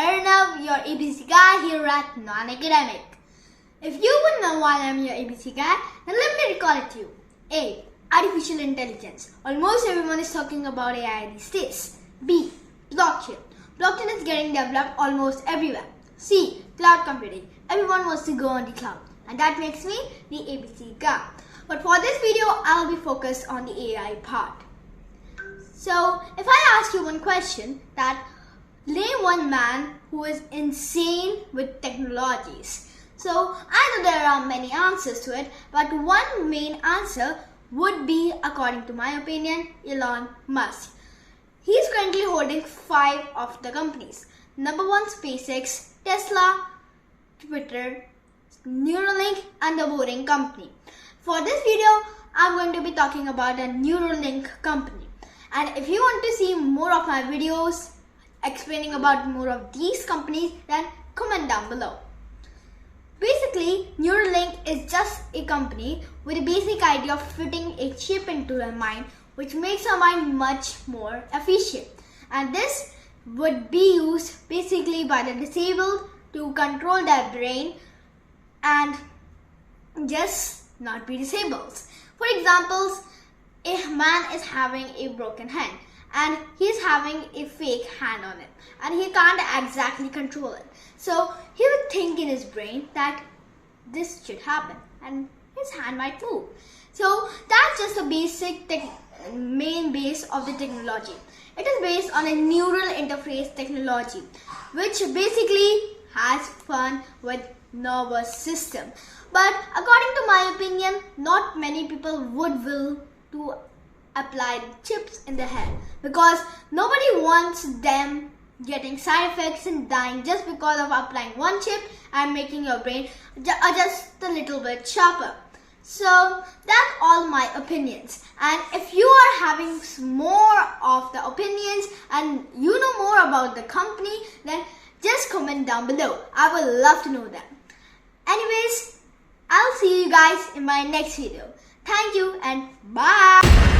Arnav, your ABC guy here at Non-Academic. If you would know why I'm your ABC guy, then let me recall it to you. A. Artificial intelligence. Almost everyone is talking about AI these days. B. Blockchain. Blockchain is getting developed almost everywhere. C. Cloud computing. Everyone wants to go on the cloud. And that makes me the ABC guy. But for this video, I'll be focused on the AI part. So, if I ask you one question that name one man who is insane with technologies. So, I know there are many answers to it, but one main answer would be, according to my opinion, Elon Musk. He's currently holding 5 of the companies. Number 1, SpaceX, Tesla, Twitter, Neuralink, and the Boring Company. For this video, I'm going to be talking about the Neuralink company. And if you want to see more of my videos explaining about more of these companies, then comment down below. Basically, Neuralink is just a company with a basic idea of fitting a chip into the mind, which makes our mind much more efficient. And this would be used basically by the disabled to control their brain and just not be disabled. For example, a man is having a broken hand and he's having a fake hand on it and he can't exactly control it. So he would think in his brain that this should happen and his hand might move. So that's just the basic main base of the technology. It is based on a neural interface technology, which basically has fun with nervous system. But according to my opinion, not many people would will to apply chips in the head because nobody wants them getting side effects and dying just because of applying one chip and making your brain just a little bit sharper. So that's all my opinions. And if you are having more of the opinions and you know more about the company, then just comment down below. I would love to know that. Anyways, I'll see you guys in my next video. Thank you and bye.